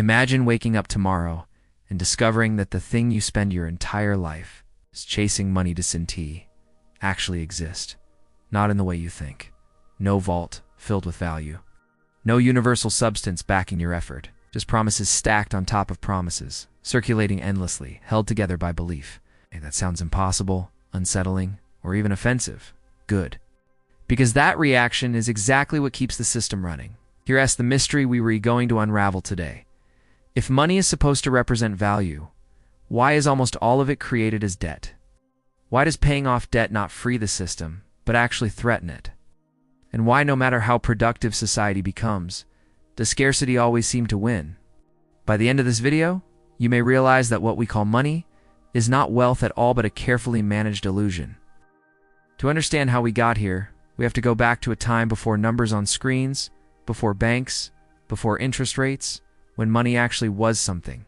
Imagine waking up tomorrow and discovering that the thing you spend your entire life is chasing money to centee actually exist, not in the way you think. No vault filled with value. No universal substance backing your effort. Just promises stacked on top of promises, circulating endlessly, held together by belief. Hey, that sounds impossible, unsettling, or even offensive. Good. Because that reaction is exactly what keeps the system running. Here asks the mystery we were going to unravel today. If money is supposed to represent value, why is almost all of it created as debt? Why does paying off debt not free the system, but actually threaten it? And why, no matter how productive society becomes, does scarcity always seem to win? By the end of this video, you may realize that what we call money is not wealth at all but a carefully managed illusion. To understand how we got here, we have to go back to a time before numbers on screens, before banks, before interest rates, when money actually was something.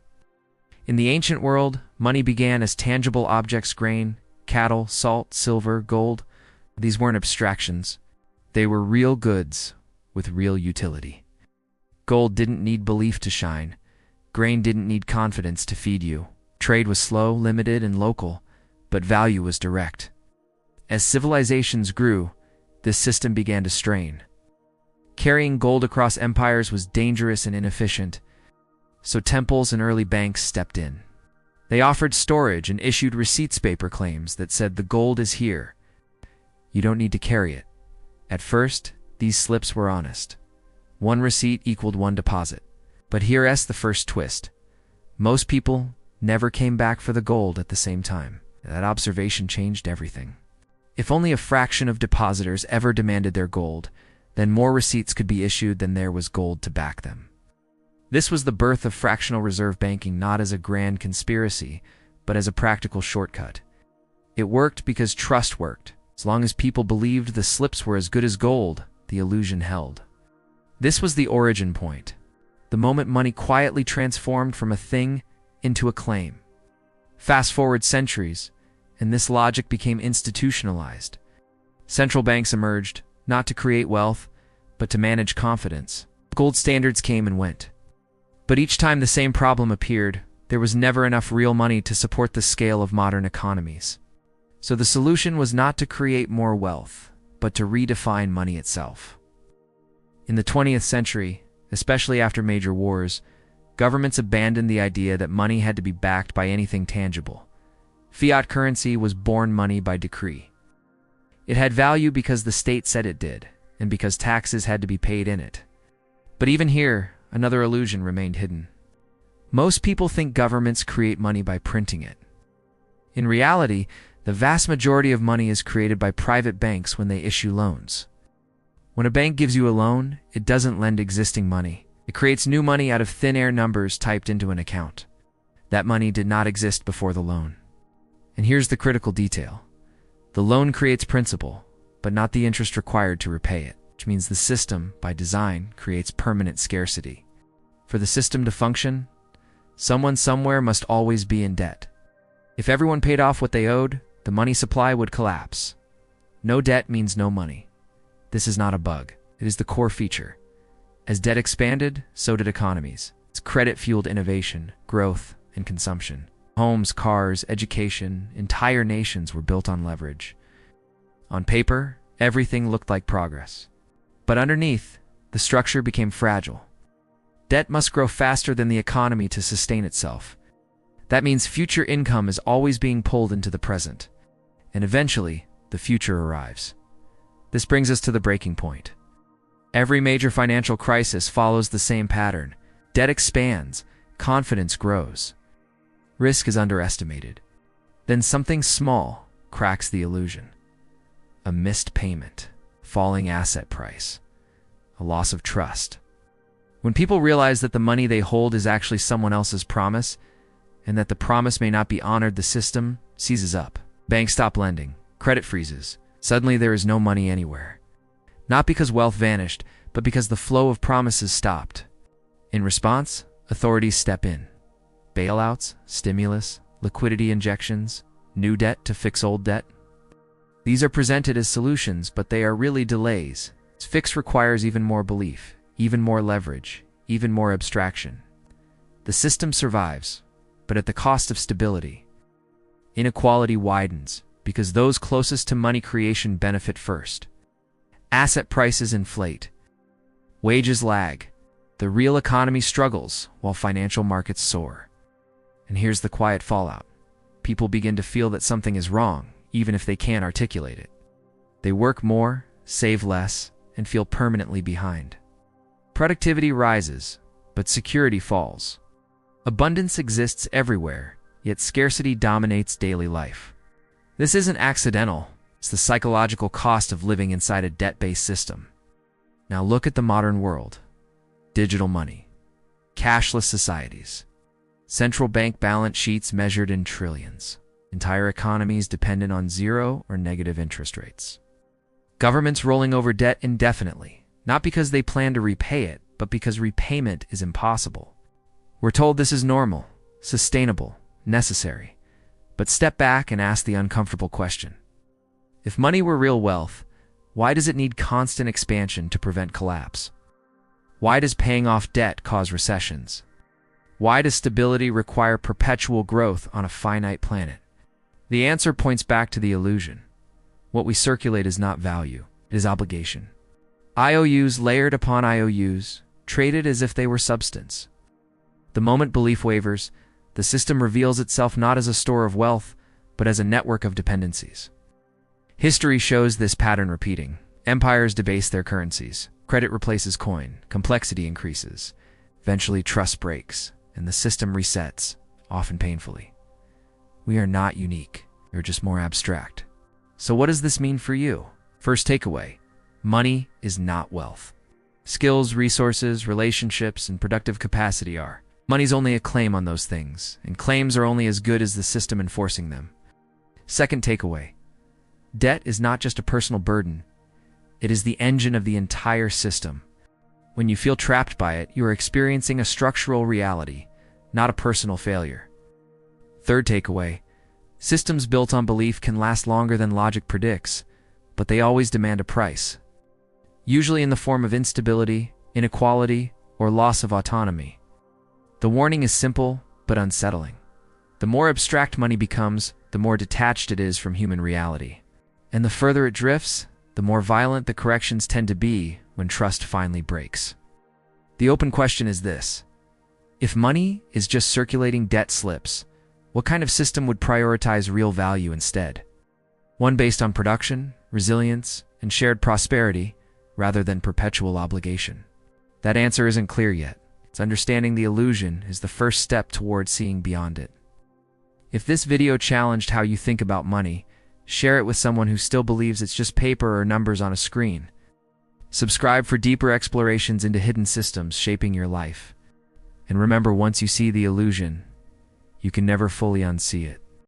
In the ancient world, money began as tangible objects: grain, cattle, salt, silver, gold. These weren't abstractions. They were real goods with real utility. Gold didn't need belief to shine. Grain didn't need confidence to feed you. Trade was slow, limited, and local, but value was direct. As civilizations grew, this system began to strain. Carrying gold across empires was dangerous and inefficient, so temples and early banks stepped in. They offered storage and issued receipts paper claims that said the gold is here. You don't need to carry it. At first, these slips were honest. One receipt equaled one deposit. But here's the first twist. Most people never came back for the gold at the same time. That observation changed everything. If only a fraction of depositors ever demanded their gold, then more receipts could be issued than there was gold to back them. This was the birth of fractional reserve banking, not as a grand conspiracy, but as a practical shortcut. It worked because trust worked. As long as people believed the slips were as good as gold, the illusion held. This was the origin point, the moment money quietly transformed from a thing into a claim. Fast forward centuries, and this logic became institutionalized. Central banks emerged, not to create wealth, but to manage confidence. Gold standards came and went. But each time the same problem appeared, there was never enough real money to support the scale of modern economies. So the solution was not to create more wealth, but to redefine money itself. In the 20th century, especially after major wars, governments abandoned the idea that money had to be backed by anything tangible. Fiat currency was born money by decree. It had value because the state said it did, and because taxes had to be paid in it. But even here, another illusion remained hidden. Most people think governments create money by printing it. In reality, the vast majority of money is created by private banks when they issue loans. When a bank gives you a loan, it doesn't lend existing money. It creates new money out of thin-air numbers typed into an account. That money did not exist before the loan. And here's the critical detail. The loan creates principal, but not the interest required to repay it, which means the system, by design, creates permanent scarcity. For the system to function, someone somewhere must always be in debt. If everyone paid off what they owed, the money supply would collapse. No debt means no money. This is not a bug. It is the core feature. As debt expanded, so did economies. Its credit fueled innovation, growth, and consumption. Homes, cars, education, entire nations were built on leverage. On paper, everything looked like progress. But underneath, the structure became fragile. Debt must grow faster than the economy to sustain itself. That means future income is always being pulled into the present. And eventually, the future arrives. This brings us to the breaking point. Every major financial crisis follows the same pattern. Debt expands, confidence grows. Risk is underestimated. Then something small cracks the illusion. A missed payment, falling asset price, a loss of trust. When people realize that the money they hold is actually someone else's promise, and that the promise may not be honored, the system seizes up. Banks stop lending, credit freezes. Suddenly there is no money anywhere. Not because wealth vanished, but because the flow of promises stopped. In response, authorities step in. Bailouts, stimulus, liquidity injections, new debt to fix old debt. These are presented as solutions, but they are really delays. Fix requires even more belief, even more leverage, even more abstraction. The system survives, but at the cost of stability. Inequality widens because those closest to money creation benefit first. Asset prices inflate. Wages lag. The real economy struggles while financial markets soar. And here's the quiet fallout. People begin to feel that something is wrong, even if they can't articulate it. They work more, save less, and feel permanently behind. Productivity rises, but security falls. Abundance exists everywhere, yet scarcity dominates daily life. This isn't accidental. It's the psychological cost of living inside a debt-based system. Now look at the modern world. Digital money. Cashless societies. Central bank balance sheets measured in trillions. Entire economies dependent on zero or negative interest rates. Governments rolling over debt indefinitely, not because they plan to repay it, but because repayment is impossible. We're told this is normal, sustainable, necessary. But step back and ask the uncomfortable question. If money were real wealth, why does it need constant expansion to prevent collapse? Why does paying off debt cause recessions? Why does stability require perpetual growth on a finite planet? The answer points back to the illusion. What we circulate is not value, it is obligation. IOUs layered upon IOUs, traded as if they were substance. The moment belief wavers, the system reveals itself not as a store of wealth, but as a network of dependencies. History shows this pattern repeating. Empires debase their currencies. Credit replaces coin. Complexity increases. Eventually, trust breaks, and the system resets, often painfully. We are not unique. We're just more abstract. So what does this mean for you? First takeaway. Money is not wealth. Skills, resources, relationships, and productive capacity are. Money's only a claim on those things, and claims are only as good as the system enforcing them. Second takeaway. Debt is not just a personal burden. It is the engine of the entire system. When you feel trapped by it, you are experiencing a structural reality, not a personal failure. Third takeaway. Systems built on belief can last longer than logic predicts, but they always demand a price. Usually in the form of instability, inequality, or loss of autonomy. The warning is simple, but unsettling. The more abstract money becomes, the more detached it is from human reality. And the further it drifts, the more violent the corrections tend to be when trust finally breaks. The open question is this. If money is just circulating debt slips, what kind of system would prioritize real value instead? One based on production, resilience, and shared prosperity, rather than perpetual obligation. That answer isn't clear yet. It's understanding the illusion is the first step toward seeing beyond it. If this video challenged how you think about money, share it with someone who still believes it's just paper or numbers on a screen. Subscribe for deeper explorations into hidden systems shaping your life. And remember, once you see the illusion, you can never fully unsee it.